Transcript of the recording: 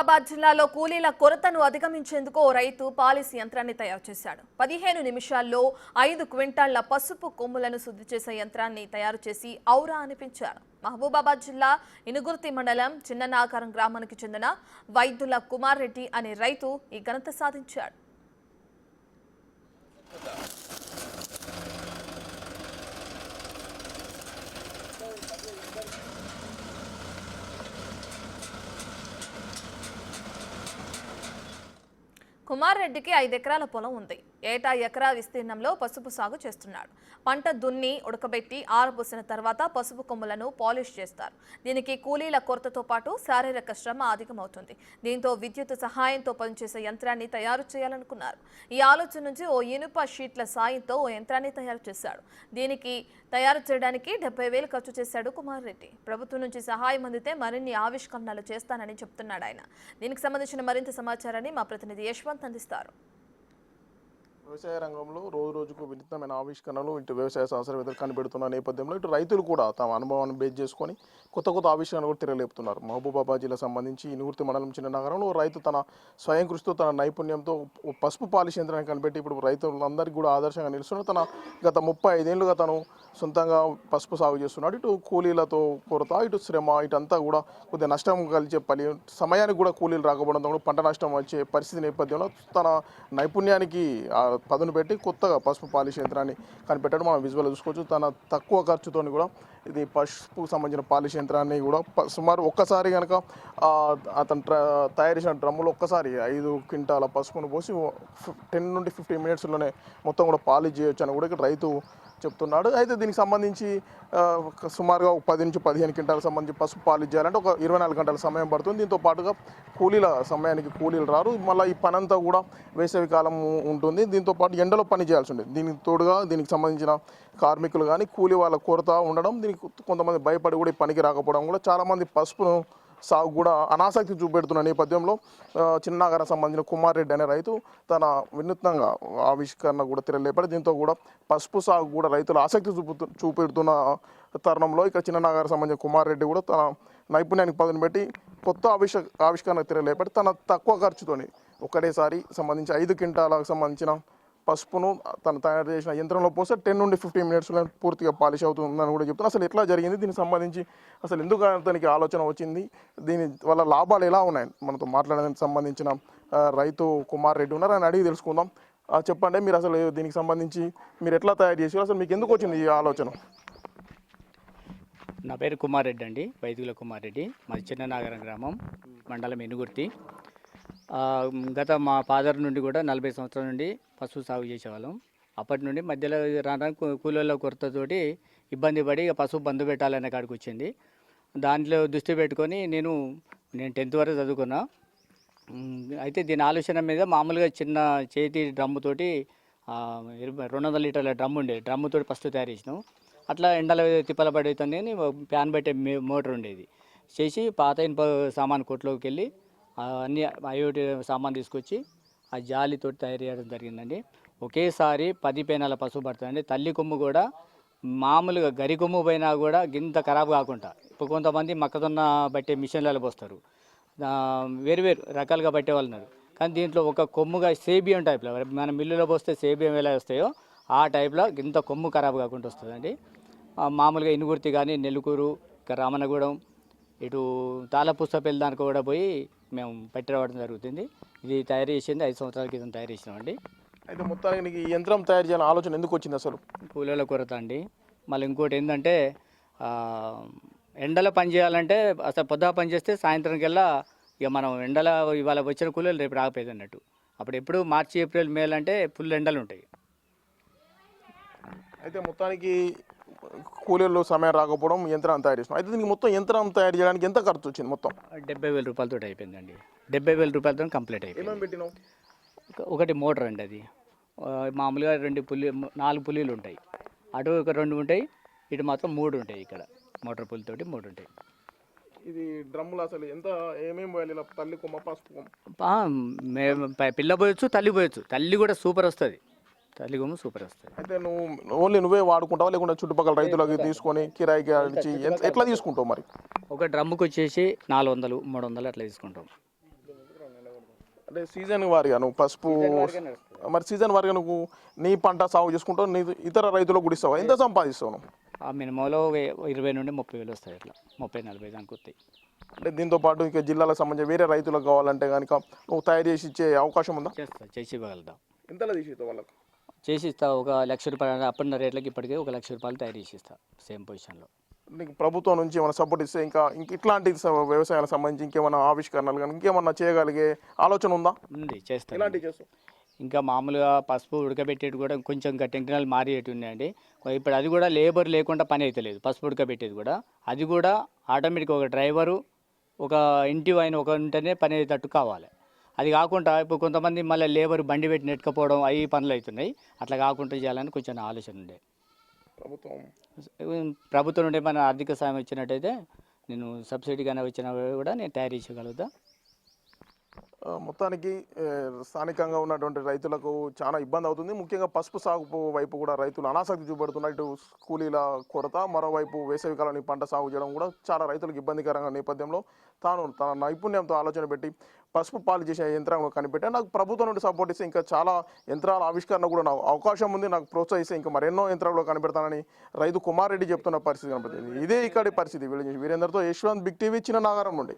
మహబూబాబాద్ జిల్లాలో కూలీల కొరతను అధిగమించేందుకు ఓ రైతు పాలిస్ యంత్రాన్ని తయారు చేశాడు. 15 నిమిషాల్లో 5 క్వింటాళ్ల పసుపు కొమ్ములను శుద్ధి చేసే యంత్రాన్ని తయారు చేసి ఔరా అనిపించాడు. మహబూబాబాద్ జిల్లా ఇనుగుర్తి మండలం చిన్ననాగారం గ్రామానికి చెందిన వైద్యుల కుమార్ రెడ్డి అనే రైతు ఈ ఘనత సాధించాడు. కుమార్ రెడ్డికి 5 ఎకరాల పొలం ఉంది. ఏటా ఎకరా విస్తీర్ణంలో పసుపు సాగు చేస్తున్నాడు. పంట దున్ని ఉడకబెట్టి ఆరబోసిన తర్వాత పసుపు కొమ్ములను పాలిష్ చేస్తారు. దీనికి కూలీల కొరతతో పాటు శారీరక శ్రమ అధికమవుతుంది. దీంతో విద్యుత్ సహాయంతో పనిచేసే యంత్రాన్ని తయారు చేయాలనుకున్నారు. ఈ ఆలోచన నుంచి ఓ ఇనుప షీట్ల సాయంతో ఓ యంత్రాన్ని తయారు చేశాడు. దీనికి తయారు చేయడానికి 70,000 ఖర్చు చేశాడు కుమార్ రెడ్డి. ప్రభుత్వం నుంచి సహాయం అందితే మరిన్ని ఆవిష్కరణలు చేస్తానని చెప్తున్నాడు ఆయన. దీనికి సంబంధించిన మరింత సమాచారాన్ని మా ప్రతినిధి యశ్వంత్ అందిస్తారు. వ్యవసాయ రంగంలో రోజు రోజుకు వినూత్నమైన ఆవిష్కరణలు ఇటు వ్యవసాయ శాస్త్రవేత్తలు కనిపెడుతున్న నేపథ్యంలో ఇటు రైతులు కూడా తమ అనుభవాన్ని బేస్ చేసుకొని కొత్త కొత్త ఆవిష్కరణలు కూడా తిరగలేపుతున్నారు. మహబూబాబాద్ జిల్లా సంబంధించి ఇనుగుర్తి మండలం చిన్న నగరంలో రైతు తన స్వయం కృషితో తన నైపుణ్యంతో పసుపు పాలిష్ యంత్రాన్ని కనిపెట్టి ఇప్పుడు రైతులందరికీ కూడా ఆదర్శంగా నిలుస్తున్నాడు. తన గత 35 ఏళ్ళుగా తను సొంతంగా పసుపు సాగు చేస్తున్నాడు. ఇటు కూలీలతో కొరత, ఇటు శ్రమ, ఇటంతా కూడా కొద్దిగా నష్టం కలిసే సమయానికి కూడా కూలీలు రాకపోవడంతో కూడా పంట నష్టం వచ్చే పరిస్థితి నేపథ్యంలో తన నైపుణ్యానికి పదును పెట్టి కొత్తగా పసుపు పాలిష్ యంత్రాన్ని కనిపెట్టాడు. మనం విజువల్ చూసుకోవచ్చు. తన తక్కువ ఖర్చుతో కూడా ఇది పసుపుకు సంబంధించిన పాలిష్ యంత్రాన్ని కూడా సుమారు ఒక్కసారి కనుక అతను తయారు చేసిన డ్రమ్ములో ఒక్కసారి 5 క్వింటాల పసుపును పోసి 10 నుండి 15 మినిట్స్లోనే మొత్తం కూడా పాలిష్ చేయొచ్చు అని కూడా ఇక్కడ రైతు చెప్తున్నాడు. అయితే దీనికి సంబంధించి సుమారుగా 10 నుంచి 15 క్వింటాలకు సంబంధించి పసుపు పాలిష్ చేయాలంటే ఒక 24 గంటల సమయం పడుతుంది. దీంతో పాటుగా కూలీల సమయానికి కూలీలు రారు. మళ్ళీ ఈ పని అంతా కూడా వేసవి కాలం ఉంటుంది. దీంతో పాటు ఎండలో పని చేయాల్సి ఉంటుంది. దీనికి తోడుగా దీనికి సంబంధించిన కార్మికులు కానీ కూలీ వాళ్ళ కొరత ఉండడం, దీనికి కొంతమంది భయపడి కూడా ఈ పనికి రాకపోవడం కూడా చాలామంది పసుపును సాగు కూడా అనాసక్తి చూపెడుతున్న నేపథ్యంలో చిన్ననగరం సంబంధించిన కుమార్ రెడ్డి అనే రైతు తన వినూత్నంగా ఆవిష్కరణ కూడా తిరగలేపడి దీంతో కూడా పసుపు సాగు కూడా రైతులు ఆసక్తి చూపెడుతున్న తరుణంలో ఇక చిన్ననగరం సంబంధించిన కుమార్ రెడ్డి కూడా తన నైపుణ్యానికి పదును పెట్టి కొత్త ఆవిష్కరణ తిరగలేపడి తన తక్కువ ఖర్చుతోని ఒకటేసారి సంబంధించి 5 క్వింటాలకు సంబంధించిన పసుపును తను తయారు చేసిన యంత్రంలో పోస్తే 10 నుండి 15 మినిట్స్లో పూర్తిగా పాలిష్ అవుతుందని కూడా చెప్తున్నారు. అసలు ఎట్లా జరిగింది, దీనికి సంబంధించి అసలు ఎందుకు అతనికి ఆలోచన వచ్చింది, దీని వల్ల లాభాలు ఎలా ఉన్నాయి, మనతో మాట్లాడడానికి సంబంధించిన రైతు కుమార్ రెడ్డి ఉన్నారు. ఆయన అడిగి తెలుసుకుందాం. చెప్పండి, మీరు అసలు దీనికి సంబంధించి మీరు ఎట్లా తయారు చేసి అసలు మీకు ఎందుకు వచ్చింది ఈ ఆలోచన? నా పేరు కుమార్ రెడ్డి అండి, వైద్యుల కుమార్ రెడ్డి. మాది చిన్ననాగరం గ్రామం, మండలం ఎనుగుర్తి. గత మా ఫాదర్ నుండి కూడా 40 సంవత్సరాల నుండి పశువు సాగు చేసేవాళ్ళం. అప్పటి నుండి మధ్యలో రావడానికి కూలీల కొరతతోటి ఇబ్బంది పడి పశువు బంధు పెట్టాలనే కాడికి వచ్చింది. దాంట్లో దృష్టి పెట్టుకొని నేను 10th వరకు చదువుకున్నా. అయితే దీని ఆలోచన మీద మామూలుగా చిన్న చేతి డ్రమ్ముతోటి 200 లీటర్ల డ్రమ్ ఉండేది. డ్రమ్ముతోటి ఫస్ట్ తయారు చేసినాం. అట్లా ఎండల తిప్పల పడేతుంది అని ప్యాన్ పెట్టే మోటార్ ఉండేది. చేసి పాత ఇనుప సామాన్ కొట్లోకి వెళ్ళి అన్ని ఐఓటి సామాన్ తీసుకొచ్చి ఆ జాలితో తయారు చేయడం జరిగిందండి. ఒకేసారి 10 పేనాల పసుపు పడుతుందండి. తల్లి కొమ్ము కూడా మామూలుగా గరి కొమ్ము పోయినా కూడా గింత ఖరాబ్ కాకుండా, ఇప్పుడు కొంతమంది మొక్కజొన్న బట్టే మిషన్లలో పోస్తారు, వేరు రకాలుగా పట్టే వాళ్ళు ఉన్నారు. కానీ దీంట్లో ఒక కొమ్ముగా సేబియం టైప్లో, మన మిల్లులో పోస్తే సేబియం ఎలా వస్తాయో ఆ టైప్లో గింత కొమ్ము ఖరాబ్ కాకుండా వస్తుందండి. మామూలుగా ఇనుగుర్తి కానీ నెల్లుకూరు, రామన్నగూడెం, ఇటు తాళపుస్తపల్లి దానికి కూడా పోయి మేము పట్టి రావడం జరుగుతుంది. ఇది తయారు చేసింది 5 సంవత్సరాల క్రితం తయారు చేసినామండి. అయితే మొత్తానికి ఈ యంత్రం తయారు చేయాలని ఆలోచన ఎందుకు వచ్చింది అసలు? కూలీల కొరత అండి. మళ్ళీ ఇంకోటి ఏంటంటే ఎండలో పని చేయాలంటే అసలు పొద్దుగా పని చేస్తే సాయంత్రం కల్లా ఇక మనం ఎండలో ఇవాళ వచ్చిన కూలీలు రేపు రాకపోయేది అన్నట్టు. అప్పుడు ఎప్పుడు మార్చి, ఏప్రిల్, మే అంటే ఫుల్ ఎండలు ఉంటాయి. అయితే మొత్తానికి కూలీలు సమయం రాకపోవడం యంత్రాన్ని తయారు చేసినాం. అయితే దీనికి మొత్తం యంత్రం తయారు చేయడానికి ఎంత ఖర్చు వచ్చింది? మొత్తం 70,000 రూపాయలతో అయిపోయిందండి. 70,000 రూపాయలతో కంప్లీట్ అయిపోయింది. ఏమేమి పెట్టినావు? ఒకటి మోటార్ అండి, అది మామూలుగా 4 పులీలు ఉంటాయి. అటు ఒక 2 ఉంటాయి, ఇటు మాత్రం 3 ఉంటాయి. ఇక్కడ మోటార్ పులితోటి 3 ఉంటాయి. ఇది డ్రమ్ములు అసలు ఎంత ఏమేమి పోయాలి? ఇలా తల్లి కొమ్మ, పసుపు పిల్ల పోయొచ్చు, తల్లి పోయొచ్చు. తల్లి కూడా సూపర్ వస్తుంది, తల్లి కొమ్మ సూపర్ వస్తుంది. అయితే నువ్వే వాడుకుంటావా లేకుంటే చుట్టుపక్కల రైతులకి తీసుకొని కిరాయికి ఎట్లా తీసుకుంటావు మరి? ఒక డ్రమ్ముకి వచ్చేసి 400, 300 అట్లా తీసుకుంటాం. అంటే సీజన్ వారిగా నువ్వు పసుపు మరి సీజన్ వారిగా నువ్వు నీ పంట సాగు చేసుకుంటావు, నీ ఇతర రైతులకు కూడా ఇస్తావు, ఎంత సంపాదిస్తావు నువ్వు? ఆ మినిమంలో 20 నుండి 30 వేలు వస్తాయి, అట్లా 30-40 దానికి వస్తాయి. అంటే దీంతో పాటు ఇంకా జిల్లాలకు సంబంధించి వేరే రైతులకు కావాలంటే కనుక నువ్వు తయారు చేసి ఇచ్చే అవకాశం ఉందా? చేసి ఇవ్వగలుగుతాం. ఎంతలా తీసి ఇస్తావు వాళ్ళకు? చేసి ఇస్తా, 1,00,000 రూపాయలు అప్పుడున్న రేట్లకి ఇప్పటికే 1,00,000 రూపాయలు తయారు చేసి ఇస్తా సేమ్ పొజిషన్లో. నీకు ప్రభుత్వం నుంచి ఏమైనా సపోర్ట్ ఇస్తే ఇంకా ఇట్లాంటి వ్యవసాయానికి సంబంధించి ఇంకేమైనా ఆవిష్కరణలు కానీ ఇంకేమన్నా చేయగలిగే ఆలోచన ఉందా? ఉంది, చేస్తాను. ఇలాంటివి చేస్తావు? ఇంకా మామూలుగా పసుపు ఉడకబెట్టేది కూడా కొంచెం ఇంకా టెక్నికల్ మారేటి ఉన్నాయండి. ఇప్పుడు అది కూడా లేబర్ లేకుండా పని అయితే లేదు. పసుపు ఉడకబెట్టేది కూడా అది కూడా ఆటోమేటిక్ ఒక డ్రైవరు ఒక ఇంటి ఆయన ఒక ఉంటేనే పని అయ్యేటట్టు కావాలి. అది కాకుండా ఇప్పుడు కొంతమంది మళ్ళీ లేబర్ బండి పెట్టి నెట్టుకపోవడం అవి పనులు అవుతున్నాయి. అట్లా కాకుండా చేయాలని కొంచెం ఆలోచన ఉండే. ప్రభుత్వం నుండి మన ఆర్థిక సాయం ఇచ్చినట్టయితే నేను సబ్సిడీ కానీ వచ్చినా కూడా నేను తయారు చేయగలుగుతా. మొత్తానికి స్థానికంగా ఉన్నటువంటి రైతులకు చాలా ఇబ్బంది అవుతుంది. ముఖ్యంగా పసుపు సాగు వైపు కూడా రైతులు అనాసక్తి చూపెడుతున్నారు. ఇటు కూలీల కొరత, మరోవైపు వేసవికాలం పంట సాగు చేయడం కూడా చాలా రైతులకు ఇబ్బందికరంగా నేపథ్యంలో తాను తన నైపుణ్యంతో ఆలోచన పెట్టి పసుపు పాలు చేసే యంత్రాంగం కనిపెట్టాను. నాకు ప్రభుత్వం నుండి సపోర్ట్ ఇస్తే ఇంకా చాలా యంత్రాల ఆవిష్కరణ కూడా నాకు అవకాశం ఉంది, నాకు ప్రోత్సహిస్తే ఇంకా మరెన్నో యంత్రాలు కనిపెడతానని రైతు కుమార్ రెడ్డి చెప్తున్న పరిస్థితి కనపడుతుంది. ఇదే ఇక్కడి పరిస్థితి. వీరేందర్తో యశ్వంత్, బిగ్ టీవీ, చిన్న నాగారం నుండి.